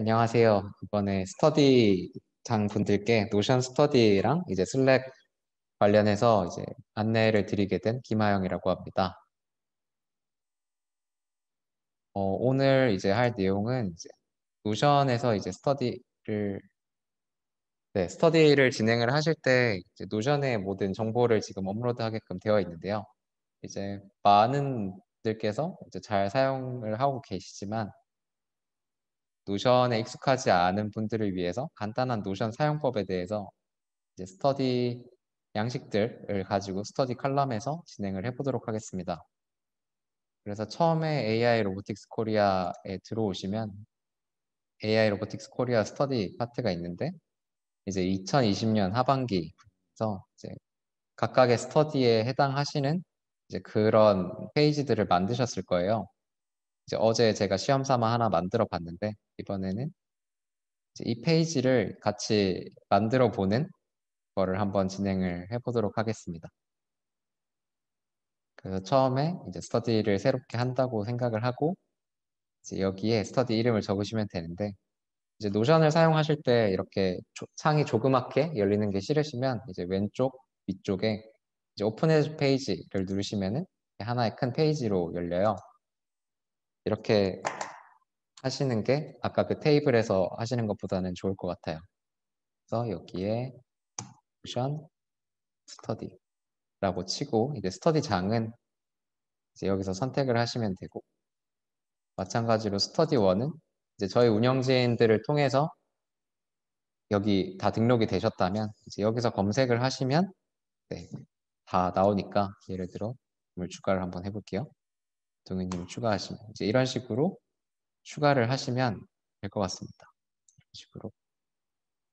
안녕하세요. 이번에 스터디장 분들께 노션 스터디랑 이제 슬랙 관련해서 이제 안내를 드리게 된 김하영이라고 합니다. 오늘 이제 할 내용은 이제 노션에서 이제 스터디를 진행을 하실 때 이제 노션의 모든 정보를 지금 업로드하게끔 되어 있는데요. 이제 많은 분들께서 이제 잘 사용을 하고 계시지만 노션에 익숙하지 않은 분들을 위해서 간단한 노션 사용법에 대해서 이제 스터디 양식들을 가지고 스터디 칼럼에서 진행을 해보도록 하겠습니다. 그래서 처음에 AI 로보틱스 코리아에 들어오시면 AI 로보틱스 코리아 스터디 파트가 있는데 이제 2020년 하반기에서 이제 각각의 스터디에 해당하시는 이제 그런 페이지들을 만드셨을 거예요. 이제 어제 제가 시험 삼아 하나 만들어 봤는데 이번에는 이제 이 페이지를 같이 만들어 보는 거를 한번 진행을 해보도록 하겠습니다. 그래서 처음에 이제 스터디를 새롭게 한다고 생각을 하고 이제 여기에 스터디 이름을 적으시면 되는데 이제 노션을 사용하실 때 이렇게 창이 조그맣게 열리는 게 싫으시면 이제 왼쪽 위쪽에 이제 오픈 페이지를 누르시면은 하나의 큰 페이지로 열려요. 이렇게 하시는 게 아까 그 테이블에서 하시는 것보다는 좋을 것 같아요. 그래서 여기에 노션 스터디라고 치고 이제 스터디장은 이제 여기서 선택을 하시면 되고 마찬가지로 스터디 1은 이제 저희 운영진들을 통해서 여기 다 등록이 되셨다면 이제 여기서 검색을 하시면 네, 다 나오니까 예를 들어 을 추가를 한번 해볼게요. 동현님 추가하시면 이제 이런 식으로 추가를 하시면 될 것 같습니다. 이런 식으로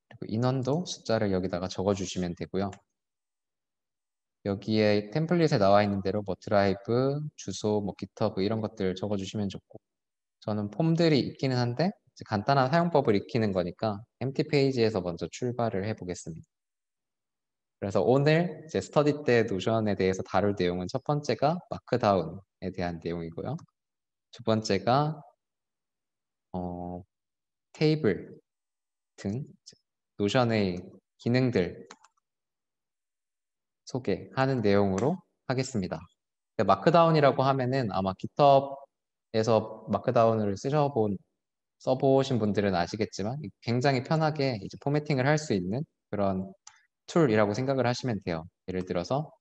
그리고 인원도 숫자를 여기다가 적어주시면 되고요. 여기에 템플릿에 나와 있는 대로 뭐 드라이브, 주소, 뭐 깃허브 이런 것들 적어주시면 좋고 저는 폼들이 있기는 한데 간단한 사용법을 익히는 거니까 empty 페이지에서 먼저 출발을 해보겠습니다. 그래서 오늘 이제 스터디 때 노션에 대해서 다룰 내용은 첫 번째가 마크다운에 대한 내용이고요. 두 번째가 테이블 등 노션의 기능들 소개하는 내용으로 하겠습니다. 마크다운이라고 하면은 아마 깃허브에서 마크다운을 써보신 분들은 아시겠지만 굉장히 편하게 이제 포매팅을 할 수 있는 그런 툴이라고 생각을 하시면 돼요. 예를 들어서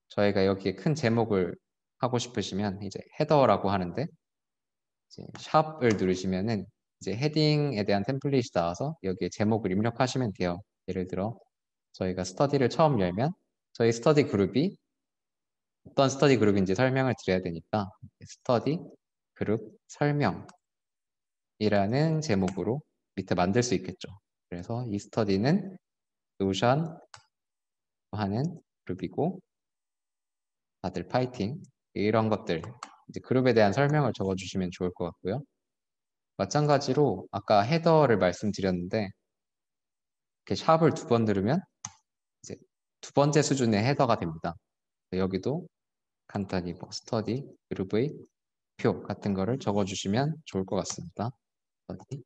저희가 여기에 큰 제목을 하고 싶으시면 이제 헤더라고 하는데 이제 샵을 누르시면은 이제 헤딩에 대한 템플릿이 나와서 여기에 제목을 입력하시면 돼요. 예를 들어 저희가 스터디를 처음 열면 저희 스터디 그룹이 어떤 스터디 그룹인지 설명을 드려야 되니까 스터디 그룹 설명이라는 제목으로 밑에 만들 수 있겠죠. 그래서 이 스터디는 노션 하는 그룹이고 다들 파이팅 이런 것들 이제 그룹에 대한 설명을 적어주시면 좋을 것 같고요. 마찬가지로 아까 헤더를 말씀드렸는데 이렇게 샵을 두 번 누르면 이제 두 번째 수준의 헤더가 됩니다. 여기도 간단히 뭐 스터디 그룹의 표 같은 거를 적어주시면 좋을 것 같습니다. 스터디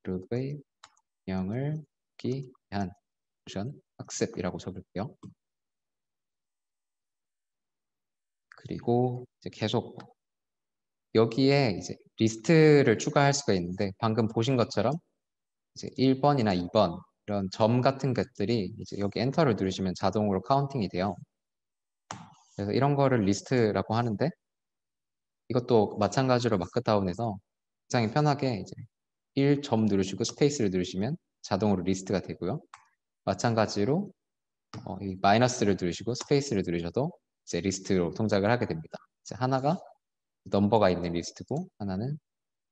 그룹의 명을 기한 노션 학습이라고 적을게요. 그리고 이제 계속 여기에 이제 리스트를 추가할 수가 있는데 방금 보신 것처럼 이제 1번이나 2번 이런 점 같은 것들이 이제 여기 엔터를 누르시면 자동으로 카운팅이 돼요. 그래서 이런 거를 리스트라고 하는데 이것도 마찬가지로 마크다운에서 굉장히 편하게 이제 1점 누르시고 스페이스를 누르시면 자동으로 리스트가 되고요. 마찬가지로 이 마이너스를 누르시고 스페이스를 누르셔도 이제 리스트로 동작을 하게 됩니다. 이제 하나가 넘버가 있는 리스트고 하나는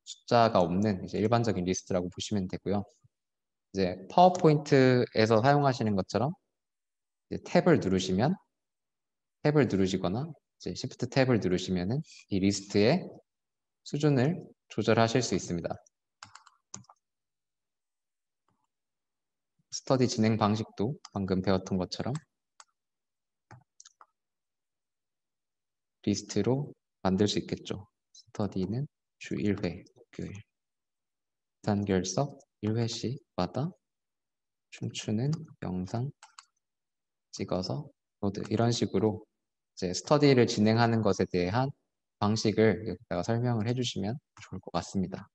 숫자가 없는 이제 일반적인 리스트라고 보시면 되고요. 이제 파워포인트에서 사용하시는 것처럼 이제 탭을 누르시거나 이제 Shift 탭을 누르시면은 이 리스트의 수준을 조절하실 수 있습니다. 스터디 진행 방식도 방금 배웠던 것처럼 리스트로 만들 수 있겠죠. 스터디는 주 1회 목요일 단결석 1회씩마다 춤추는 영상 찍어서 로드 이런 식으로 이제 스터디를 진행하는 것에 대한 방식을 여기다가 설명을 해주시면 좋을 것 같습니다.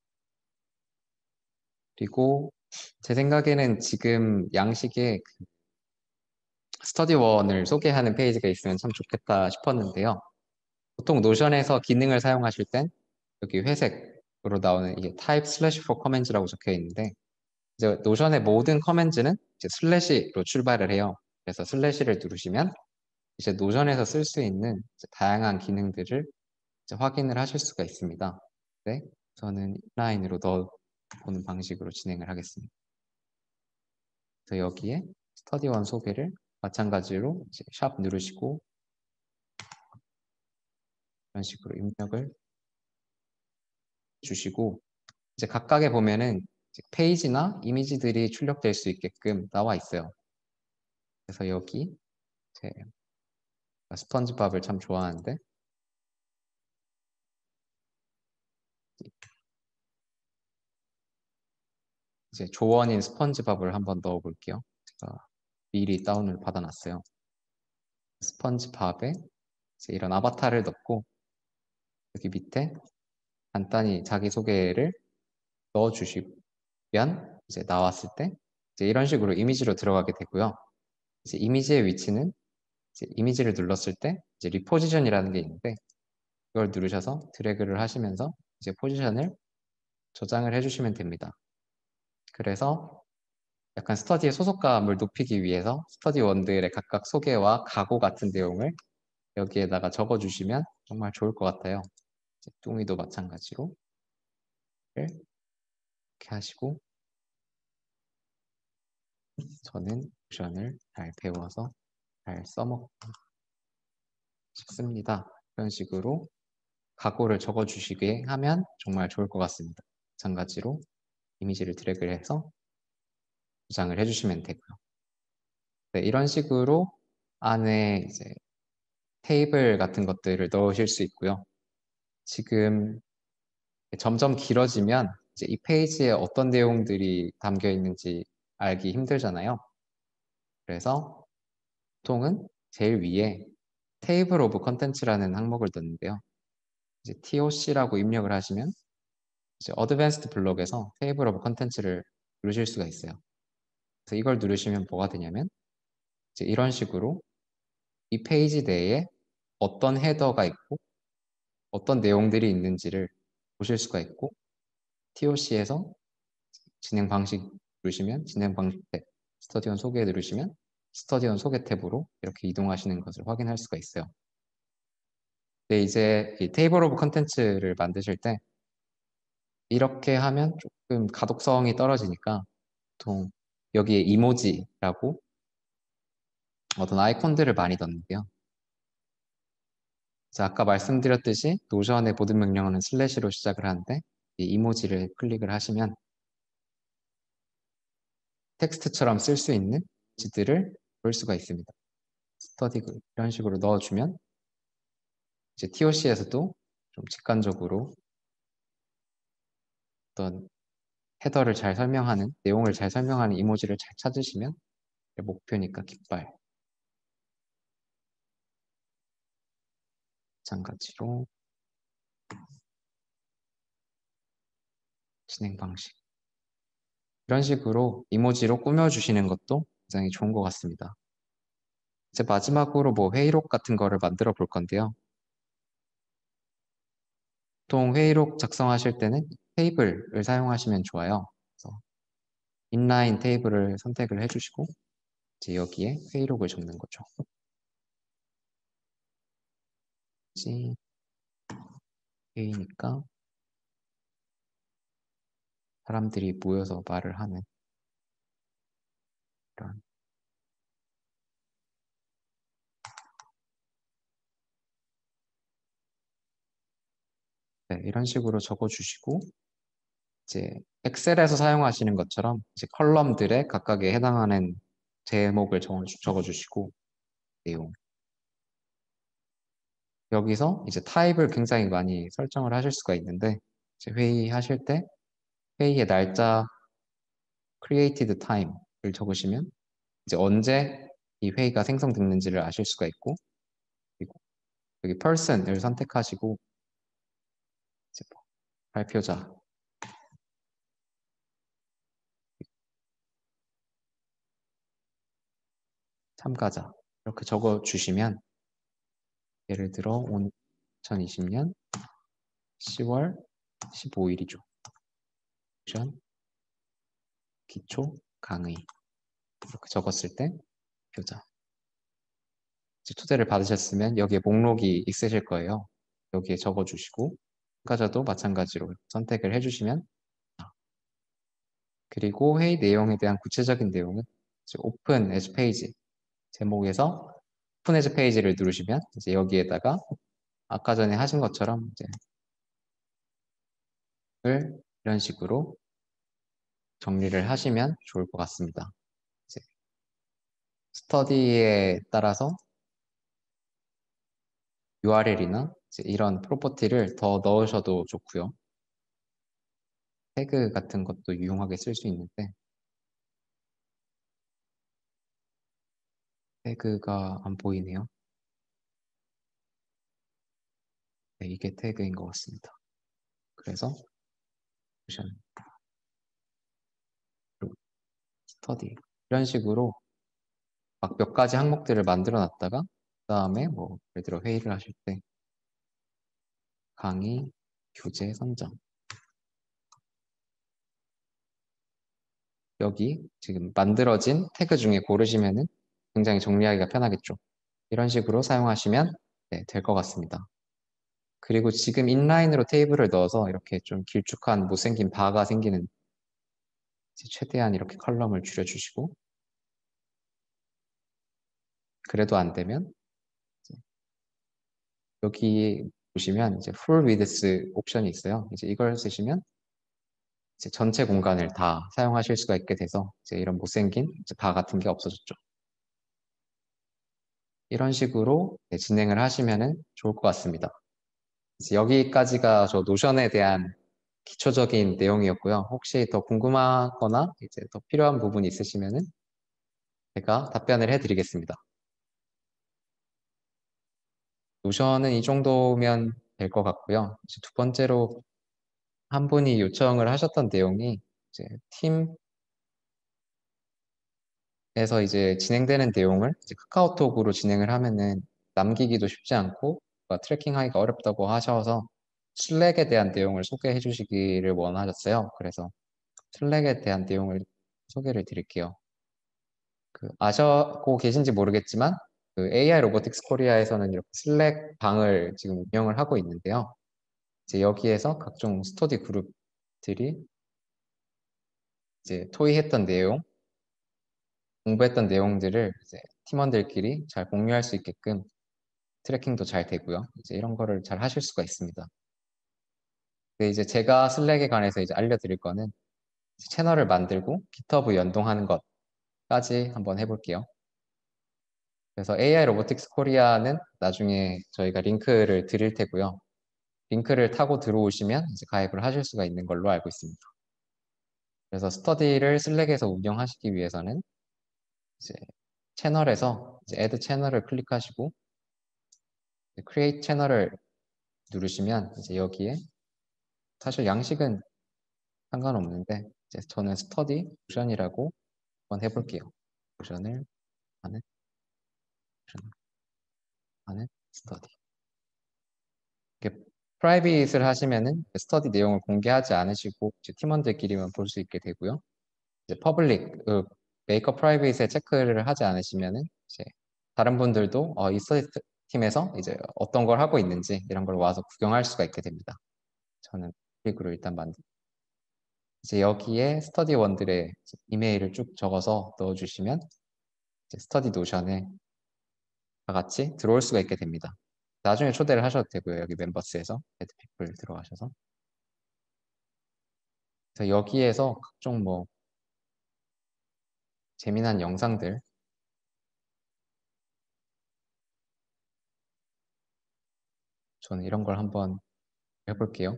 그리고 제 생각에는 지금 양식에 그 스터디원을 소개하는 페이지가 있으면 참 좋겠다 싶었는데요. 보통 노션에서 기능을 사용하실 땐 여기 회색으로 나오는 이게 type slash for commands라고 적혀 있는데 이제 노션의 모든 커맨드는 이제 슬래시로 출발을 해요. 그래서 슬래시를 누르시면 이제 노션에서 쓸 수 있는 이제 다양한 기능들을 이제 확인을 하실 수가 있습니다. 네, 저는 인라인으로 넣어보는 방식으로 진행을 하겠습니다. 그래서 여기에 스터디원 소개를 마찬가지로 이제 샵 누르시고 이런 식으로 입력을 주시고 이제 각각에 보면은 이제 페이지나 이미지들이 출력될 수 있게끔 나와 있어요. 그래서 여기 제 스펀지밥을 참 좋아하는데 이제 조원인 스펀지밥을 한번 넣어 볼게요. 제가 미리 다운을 받아놨어요. 스펀지밥에 이제 이런 아바타를 넣고 여기 밑에 간단히 자기소개를 넣어주시면 이제 나왔을 때 이제 이런 식으로 이미지로 들어가게 되고요. 이제 이미지의 위치는 이제 이미지를 눌렀을 때 이제 리포지션이라는 게 있는데 이걸 누르셔서 드래그를 하시면서 이제 포지션을 저장을 해주시면 됩니다. 그래서 약간 스터디의 소속감을 높이기 위해서 스터디원들의 각각 소개와 각오 같은 내용을 여기에다가 적어주시면 정말 좋을 것 같아요. 뚱이도 마찬가지로 이렇게 하시고 저는 옵션을 잘 배워서 잘 써먹고 싶습니다. 이런 식으로 각오를 적어주시게 하면 정말 좋을 것 같습니다. 마찬가지로 이미지를 드래그를 해서 저장을 해주시면 되고요. 네, 이런 식으로 안에 이제 테이블 같은 것들을 넣으실 수 있고요. 지금 점점 길어지면 이제 이 페이지에 어떤 내용들이 담겨 있는지 알기 힘들잖아요. 그래서 보통은 제일 위에 테이블 오브 컨텐츠라는 항목을 넣는데요. 이제 TOC라고 입력을 하시면 이제 어드밴스드 블록에서 테이블 오브 컨텐츠를 누르실 수가 있어요. 그래서 이걸 누르시면 뭐가 되냐면 이제 이런 식으로 이 페이지 내에 어떤 헤더가 있고 어떤 내용들이 있는지를 보실 수가 있고 TOC에서 진행 방식 누르시면 진행 방식 탭, 스터디온 소개 누르시면 스터디온 소개 탭으로 이렇게 이동하시는 것을 확인할 수가 있어요. 근데 이제 이 테이블 오브 컨텐츠를 만드실 때 이렇게 하면 조금 가독성이 떨어지니까 보통 여기에 이모지라고 어떤 아이콘들을 많이 넣는데요. 자, 아까 말씀드렸듯이 노션의 모든 명령어는 슬래시로 시작을 하는데 이 이모지를 클릭을 하시면 텍스트처럼 쓸 수 있는 이미지들을 볼 수가 있습니다. 스터디 이런 식으로 넣어주면 이제 TOC에서도 좀 직관적으로 어떤 헤더를 잘 설명하는 내용을 잘 설명하는 이모지를 잘 찾으시면 목표니까 깃발 마찬가지로 진행 방식 이런 식으로 이모지로 꾸며주시는 것도 굉장히 좋은 것 같습니다. 이제 마지막으로 뭐 회의록 같은 거를 만들어 볼 건데요. 보통 회의록 작성하실 때는 테이블을 사용하시면 좋아요. 그래서 인라인 테이블을 선택을 해주시고 이제 여기에 회의록을 적는 거죠. 회의니까 사람들이 모여서 말을 하는 이런 네, 이런 식으로 적어주시고 이제 엑셀에서 사용하시는 것처럼 이제 컬럼들에 각각에 해당하는 제목을 적어주시고 내용 여기서 이제 타입을 굉장히 많이 설정을 하실 수가 있는데 이제 회의하실 때 회의의 날짜, created time을 적으시면 이제 언제 이 회의가 생성됐는지를 아실 수가 있고, 그리고 여기 person을 선택하시고 이제 뭐 발표자, 참가자 이렇게 적어 주시면 예를 들어 오늘 2020년 10월 15일이죠. 기초 강의 이렇게 적었을 때 표자 초대를 받으셨으면 여기에 목록이 있으실 거예요. 여기에 적어주시고 참가자도 마찬가지로 선택을 해주시면 그리고 회의 내용에 대한 구체적인 내용은 오픈 에즈 페이지 제목에서 오픈 에즈 페이지를 누르시면 이제 여기에다가 아까 전에 하신 것처럼 이제 이런 식으로 정리를 하시면 좋을 것 같습니다. 이제 스터디에 따라서 URL이나 이런 프로퍼티를 더 넣으셔도 좋고요. 태그 같은 것도 유용하게 쓸 수 있는데 태그가 안 보이네요. 네, 이게 태그인 것 같습니다. 그래서 모션, 스터디 이런 식으로 막 몇 가지 항목들을 만들어 놨다가 그다음에 뭐 예를 들어 회의를 하실 때 강의, 교재 선정 여기 지금 만들어진 태그 중에 고르시면은 굉장히 정리하기가 편하겠죠. 이런 식으로 사용하시면 네, 될 것 같습니다. 그리고 지금 인라인으로 테이블을 넣어서 이렇게 좀 길쭉한 못생긴 바가 생기는 최대한 이렇게 컬럼을 줄여주시고 그래도 안 되면 여기 보시면 이제 full width 옵션이 있어요. 이제 이걸 쓰시면 이제 전체 공간을 다 사용하실 수가 있게 돼서 이제 이런 못생긴 바 같은 게 없어졌죠. 이런 식으로 네, 진행을 하시면 좋을 것 같습니다. 여기까지가 저 노션에 대한 기초적인 내용이었고요. 혹시 더 궁금하거나 이제 더 필요한 부분이 있으시면은 제가 답변을 해드리겠습니다. 노션은 이 정도면 될 것 같고요. 이제 두 번째로 한 분이 요청을 하셨던 내용이 이제 팀에서 이제 진행되는 내용을 이제 카카오톡으로 진행을 하면은 남기기도 쉽지 않고 트래킹하기가 어렵다고 하셔서 슬랙에 대한 내용을 소개해 주시기를 원하셨어요. 그래서 슬랙에 대한 내용을 소개를 드릴게요. 아셨고 계신지 모르겠지만 AI 로보틱스 코리아에서는 이렇게 슬랙 방을 지금 운영을 하고 있는데요. 이제 여기에서 각종 스터디 그룹들이 이제 토의했던 내용, 공부했던 내용들을 이제 팀원들끼리 잘 공유할 수 있게끔 트래킹도 잘 되고요. 이제 이런 거를 잘 하실 수가 있습니다. 근데 이제 제가 슬랙에 관해서 이제 알려드릴 거는 채널을 만들고 GitHub 연동하는 것까지 한번 해볼게요. 그래서 AI 로보틱스 코리아는 나중에 저희가 링크를 드릴 테고요. 링크를 타고 들어오시면 이제 가입을 하실 수가 있는 걸로 알고 있습니다. 그래서 스터디를 슬랙에서 운영하시기 위해서는 이제 채널에서 이제 add 채널을 클릭하시고 create 채널을 누르시면 이제 여기에 사실 양식은 상관없는데 이제 저는 스터디 모션이라고 한번 해볼게요. 모션을 하는 모션을 하는 스터디. 이렇게 프라이빗을 하시면은 스터디 내용을 공개하지 않으시고 이제 팀원들끼리만 볼 수 있게 되고요. 이제 퍼블릭 메이크업 프라이빗에 체크를 하지 않으시면은 이제 다른 분들도 이 스터디 팀에서 이제 어떤 걸 하고 있는지 이런 걸 와서 구경할 수가 있게 됩니다. 저는 클릭으로 일단 이제 여기에 스터디원들의 이메일을 쭉 적어서 넣어주시면 이제 스터디 노션에 다 같이 들어올 수가 있게 됩니다. 나중에 초대를 하셔도 되고요. 여기 멤버스에서 애드피플 들어가셔서 그래서 여기에서 각종 뭐 재미난 영상들 저는 이런 걸 한번 해볼게요.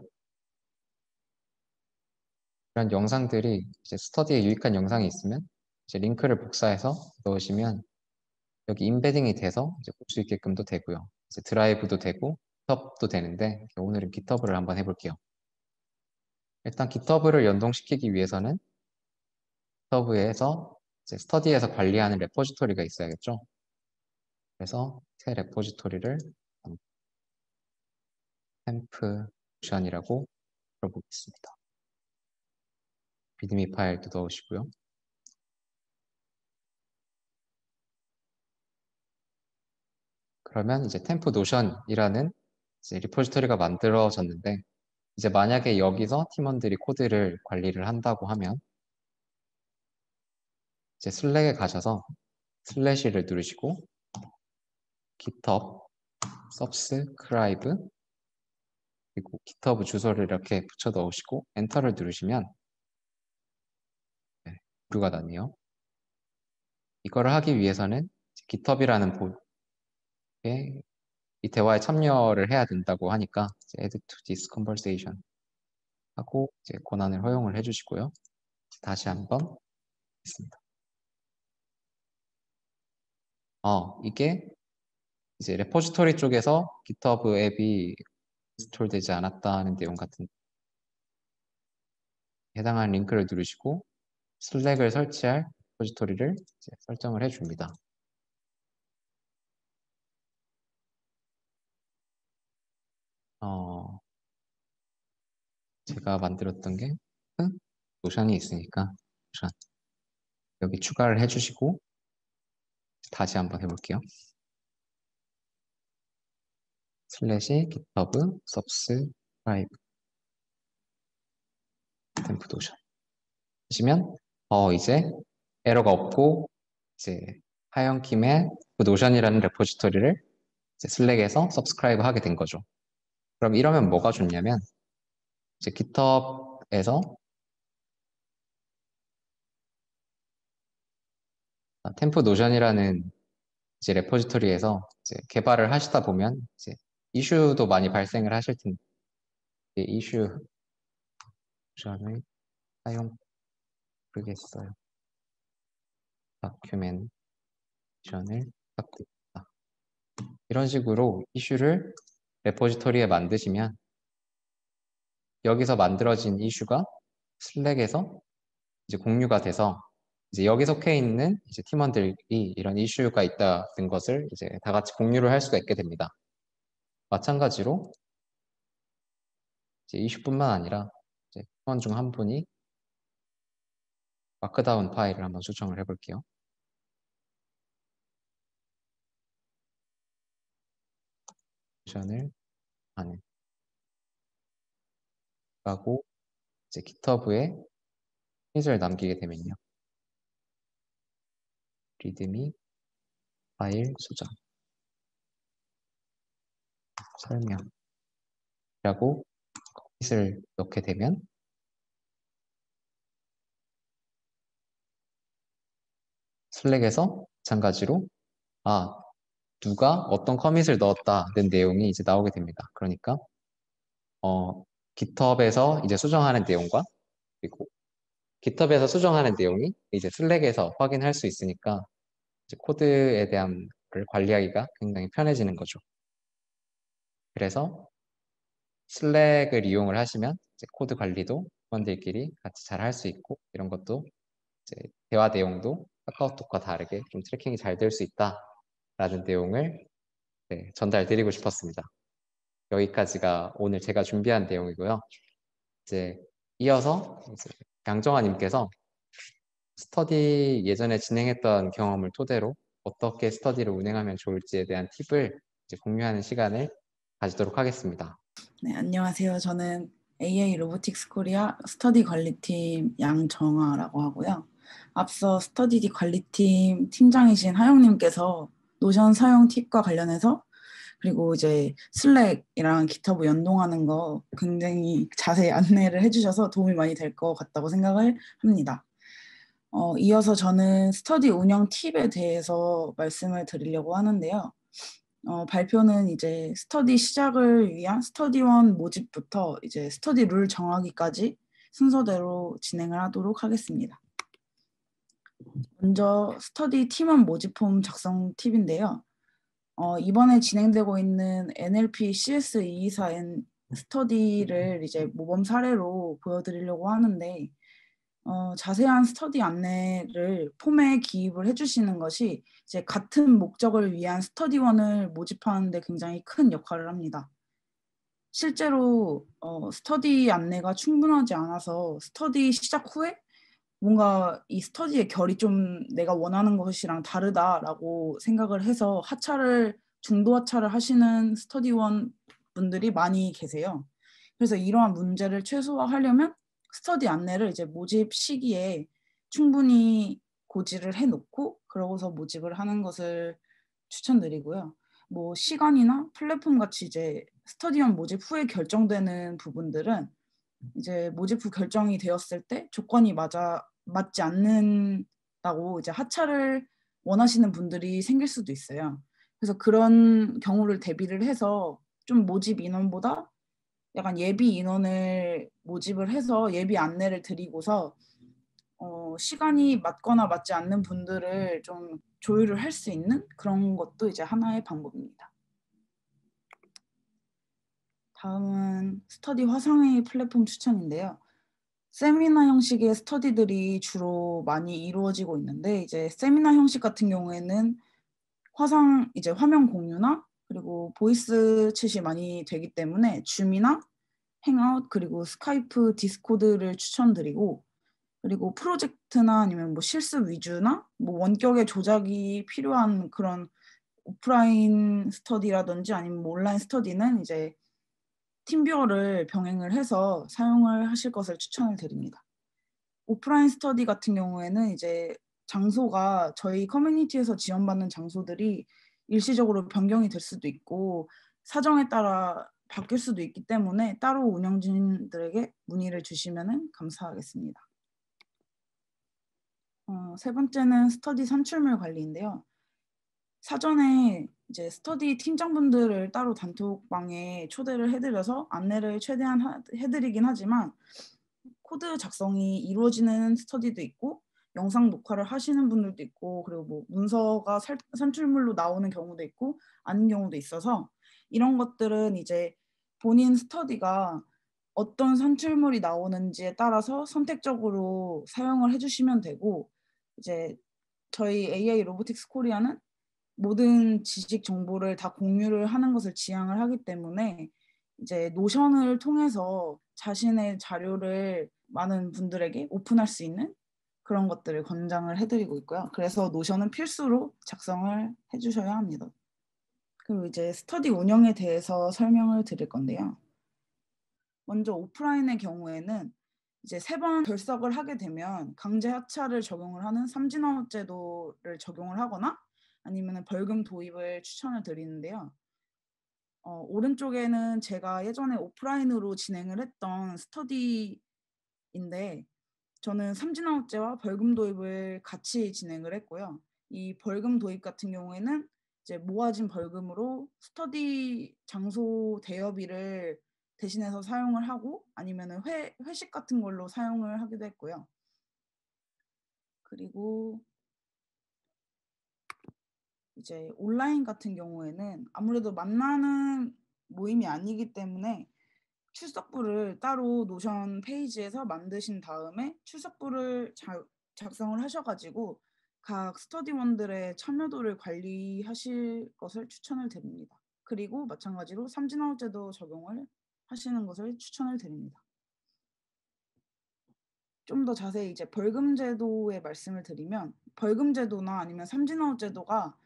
이런 영상들이 이제 스터디에 유익한 영상이 있으면 이제 링크를 복사해서 넣으시면 여기 임베딩이 돼서 이제 볼 수 있게끔도 되고요. 이제 드라이브도 되고 GitHub도 되는데 오늘은 GitHub를 한번 해볼게요. 일단 GitHub를 연동시키기 위해서는 GitHub에서 이제 스터디에서 관리하는 레포지토리가 있어야겠죠. 그래서 새 레포지토리를 템프션이라고 풀어보겠습니다. 리드미 파일도 넣으시고요. 그러면 이제 템프 노션이라는 이제 리포지토리가 만들어졌는데 이제 만약에 여기서 팀원들이 코드를 관리를 한다고 하면 이제 슬랙에 가셔서 슬래시를 누르시고 github subscribe 그리고 GitHub 주소를 이렇게 붙여 넣으시고 엔터를 누르시면 가 나네요. 이거를 하기 위해서는 GitHub이라는 보에 이 대화에 참여를 해야 된다고 하니까 add to this conversation 하고 이제 권한을 허용을 해주시고요. 다시 한번 했습니다. 이게 이제 레포지토리 쪽에서 GitHub 앱이 인스톨되지 않았다는 내용 같은 해당하는 링크를 누르시고 슬랙을 설치할 레포지토리를 이제 설정을 해줍니다. 제가 만들었던 게 노션이 있으니까 노션 여기 추가를 해주시고 다시 한번 해볼게요. 슬래시 github subscribe 템프 노션 하시면 이제 에러가 없고 이제 하영킴의 그 노션이라는 레포지토리를 이제 슬랙에서 subscribe 하게 된 거죠. 그럼 이러면 뭐가 좋냐면 이제 GitHub에서 템프 노션이라는 이제 레포지토리에서 이제 개발을 하시다 보면 이제 이슈도 많이 발생을 하실 텐데 이슈 노션을 사용 모르겠어요. 다큐멘테이션을 부탁드립니다. 이런 식으로 이슈를 레포지토리에 만드시면 여기서 만들어진 이슈가 슬랙에서 이제 공유가 돼서 이제 여기 속해 있는 이제 팀원들이 이런 이슈가 있다는 것을 이제 다 같이 공유를 할 수가 있게 됩니다. 마찬가지로 이제 이슈뿐만 아니라 이제 팀원 중 한 분이 마크다운 파일을 한번 수정을 해볼게요. 션을 하는 하고 이제 GitHub에 핏을 남기게 되면요. 리드미 파일 수정 설명이라고 핏을 넣게 되면 슬랙에서 마찬가지로 누가 어떤 커밋을 넣었다는 내용이 이제 나오게 됩니다. 그러니까 GitHub에서 이제 수정하는 내용과 그리고 GitHub에서 수정하는 내용이 이제 슬랙에서 확인할 수 있으니까 이제 코드에 대한 걸 관리하기가 굉장히 편해지는 거죠. 그래서 슬랙을 이용을 하시면 이제 코드 관리도 팀원들끼리 같이 잘 할 수 있고 이런 것도 이제 대화 내용도 카카오톡과 다르게 좀 트래킹이 잘 될 수 있다라는 내용을 전달드리고 싶었습니다. 여기까지가 오늘 제가 준비한 내용이고요. 이제 이어서 이제 양정아님께서 스터디 예전에 진행했던 경험을 토대로 어떻게 스터디를 운행하면 좋을지에 대한 팁을 이제 공유하는 시간을 가지도록 하겠습니다. 네, 안녕하세요. 저는 AA 로보틱스 코리아 스터디 관리팀 양정아라고 하고요. 앞서 스터디 관리팀 팀장이신 하영님께서 노션 사용 팁과 관련해서 그리고 이제 슬랙이랑 GitHub 연동하는 거 굉장히 자세히 안내를 해주셔서 도움이 많이 될 것 같다고 생각을 합니다. 이어서 저는 스터디 운영 팁에 대해서 말씀을 드리려고 하는데요. 발표는 이제 스터디 시작을 위한 스터디원 모집부터 이제 스터디 룰 정하기까지 순서대로 진행을 하도록 하겠습니다. 먼저 스터디 팀원 모집 폼 작성 팁인데요. 이번에 진행되고 있는 NLP CS224N 스터디를 이제 모범 사례로 보여드리려고 하는데, 자세한 스터디 안내를 폼에 기입을 해주시는 것이 이제 같은 목적을 위한 스터디원을 모집하는 데 굉장히 큰 역할을 합니다. 실제로 스터디 안내가 충분하지 않아서 스터디 시작 후에 뭔가 이 스터디의 결이 좀 내가 원하는 것이랑 다르다라고 생각을 해서 중도 하차를 하시는 스터디원 분들이 많이 계세요. 그래서 이러한 문제를 최소화하려면 스터디 안내를 이제 모집 시기에 충분히 고지를 해놓고 그러고서 모집을 하는 것을 추천드리고요. 뭐 시간이나 플랫폼 같이 이제 스터디원 모집 후에 결정되는 부분들은 이제 모집 후 결정이 되었을 때 조건이 맞지 않는다고 이제 하차를 원하시는 분들이 생길 수도 있어요. 그래서 그런 경우를 대비를 해서 좀 모집 인원보다 약간 예비 인원을 모집을 해서 예비 안내를 드리고서 시간이 맞거나 맞지 않는 분들을 좀 조율을 할 수 있는 그런 것도 이제 하나의 방법입니다. 다음은 스터디 화상회의 플랫폼 추천인데요. 세미나 형식의 스터디들이 주로 많이 이루어지고 있는데 이제 세미나 형식 같은 경우에는 이제 화면 공유나 그리고 보이스 챗이 많이 되기 때문에 줌이나 행아웃 그리고 스카이프, 디스코드를 추천드리고 그리고 프로젝트나 아니면 뭐 실습 위주나 뭐 원격의 조작이 필요한 그런 오프라인 스터디라든지 아니면 뭐 온라인 스터디는 이제 팀뷰어를 병행을 해서 사용을 하실 것을 추천을 드립니다. 오프라인 스터디 같은 경우에는 이제 장소가 저희 커뮤니티에서 지원받는 장소들이 일시적으로 변경이 될 수도 있고 사정에 따라 바뀔 수도 있기 때문에 따로 운영진들에게 문의를 주시면 감사하겠습니다. 세 번째는 스터디 산출물 관리인데요. 사전에 이제 스터디 팀장분들을 따로 단톡방에 초대를 해드려서 안내를 최대한 해드리긴 하지만 코드 작성이 이루어지는 스터디도 있고 영상 녹화를 하시는 분들도 있고 그리고 뭐 문서가 산출물로 나오는 경우도 있고 아닌 경우도 있어서 이런 것들은 이제 본인 스터디가 어떤 산출물이 나오는지에 따라서 선택적으로 사용을 해주시면 되고 이제 저희 AI 로보틱스 코리아는 모든 지식 정보를 다 공유를 하는 것을 지향을 하기 때문에 이제 노션을 통해서 자신의 자료를 많은 분들에게 오픈할 수 있는 그런 것들을 권장을 해드리고 있고요. 그래서 노션은 필수로 작성을 해주셔야 합니다. 그리고 이제 스터디 운영에 대해서 설명을 드릴 건데요. 먼저 오프라인의 경우에는 이제 3번 결석을 하게 되면 강제 하차를 적용을 하는 삼진아웃 제도를 적용을 하거나 아니면 벌금 도입을 추천을 드리는데요. 오른쪽에는 제가 예전에 오프라인으로 진행을 했던 스터디인데 저는 삼진아웃제와 벌금 도입을 같이 진행을 했고요. 이 벌금 도입 같은 경우에는 이제 모아진 벌금으로 스터디 장소 대여비를 대신해서 사용을 하고 아니면 회식 같은 걸로 사용을 하기도 했고요. 그리고 이제 온라인 같은 경우에는 아무래도 만나는 모임이 아니기 때문에 출석부를 따로 노션 페이지에서 만드신 다음에 출석부를 작성을 하셔가지고 각 스터디원들의 참여도를 관리하실 것을 추천을 드립니다. 그리고 마찬가지로 삼진아웃제도 적용을 하시는 것을 추천을 드립니다. 좀 더 자세히 이제 벌금 제도의 말씀을 드리면 벌금 제도나 아니면 삼진아웃 제도가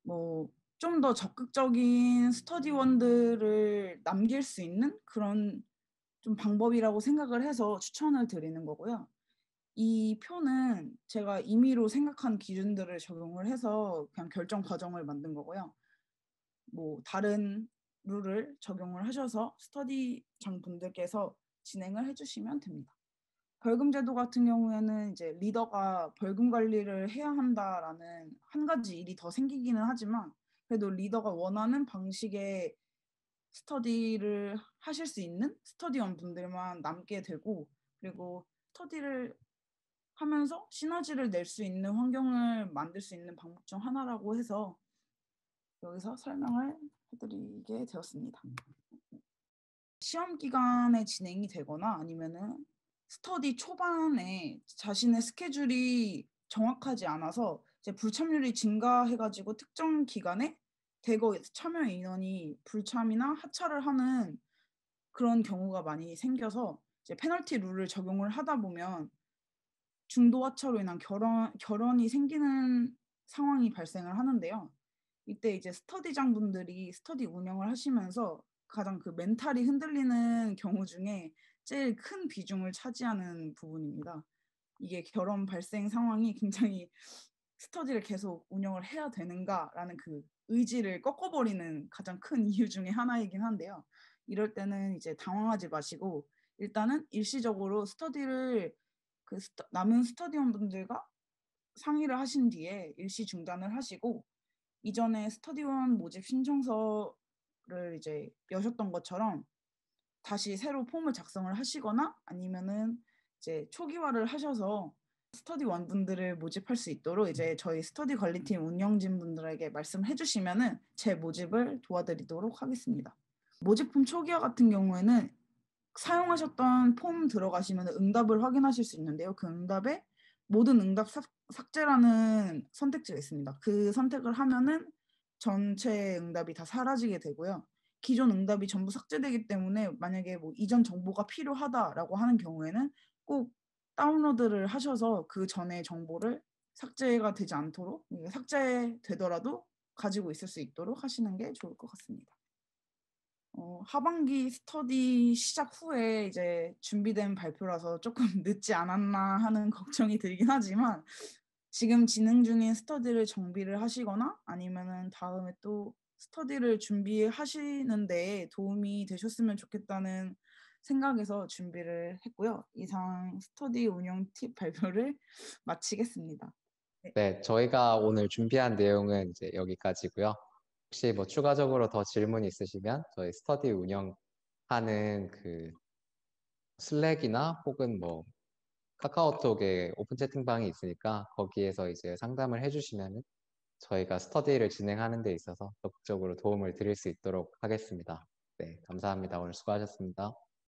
뭐 좀 더 적극적인 스터디원들을 남길 수 있는 그런 좀 방법이라고 생각을 해서 추천을 드리는 거고요. 이 표는 제가 임의로 생각한 기준들을 적용을 해서 그냥 결정 과정을 만든 거고요. 뭐 다른 룰을 적용을 하셔서 스터디장 분들께서 진행을 해주시면 됩니다. 벌금 제도 같은 경우에는 이제 리더가 벌금 관리를 해야 한다라는 한 가지 일이 더 생기기는 하지만 그래도 리더가 원하는 방식의 스터디를 하실 수 있는 스터디원 분들만 남게 되고 그리고 스터디를 하면서 시너지를 낼 수 있는 환경을 만들 수 있는 방법 중 하나라고 해서 여기서 설명을 해드리게 되었습니다. 시험 기간에 진행이 되거나 아니면은 스터디 초반에 자신의 스케줄이 정확하지 않아서 이제 불참률이 증가해가지고 특정 기간에 대거 참여 인원이 불참이나 하차를 하는 그런 경우가 많이 생겨서 이제 페널티 룰을 적용을 하다 보면 중도 하차로 인한 결원이 생기는 상황이 발생을 하는데요. 이때 이제 스터디장 분들이 스터디 운영을 하시면서 가장 그 멘탈이 흔들리는 경우 중에 제일 큰 비중을 차지하는 부분입니다. 이게 결혼 발생 상황이 굉장히 스터디를 계속 운영을 해야 되는가라는 그 의지를 꺾어버리는 가장 큰 이유 중에 하나이긴 한데요. 이럴 때는 이제 당황하지 마시고 일단은 일시적으로 스터디를 남은 스터디원 분들과 상의를 하신 뒤에 일시 중단을 하시고 이전에 스터디원 모집 신청서를 이제 여셨던 것처럼 다시 새로 폼을 작성을 하시거나 아니면은 이제 초기화를 하셔서 스터디원 분들을 모집할 수 있도록 이제 저희 스터디 관리팀 운영진 분들에게 말씀해 주시면은 제 모집을 도와드리도록 하겠습니다. 모집품 초기화 같은 경우에는 사용하셨던 폼 들어가시면 응답을 확인하실 수 있는데요. 그 응답에 모든 응답 삭제라는 선택지가 있습니다. 그 선택을 하면은 전체 응답이 다 사라지게 되고요. 기존 응답이 전부 삭제되기 때문에 만약에 뭐 이전 정보가 필요하다라고 하는 경우에는 꼭 다운로드를 하셔서 그 전에 정보를 삭제가 되지 않도록 삭제되더라도 가지고 있을 수 있도록 하시는 게 좋을 것 같습니다. 하반기 스터디 시작 후에 이제 준비된 발표라서 조금 늦지 않았나 하는 걱정이 들긴 하지만 지금 진행 중인 스터디를 정비를 하시거나 아니면은 다음에 또 스터디를 준비하시는 데 도움이 되셨으면 좋겠다는 생각에서 준비를 했고요. 이상 스터디 운영 팁 발표를 마치겠습니다. 네. 네, 저희가 오늘 준비한 내용은 이제 여기까지고요. 혹시 뭐 추가적으로 더 질문 있으시면 저희 스터디 운영하는 그 슬랙이나 혹은 뭐 카카오톡에 오픈 채팅방이 있으니까 거기에서 이제 상담을 해주시면 저희가 스터디를 진행하는 데 있어서 적극적으로 도움을 드릴 수 있도록 하겠습니다. 네, 감사합니다. 오늘 수고하셨습니다.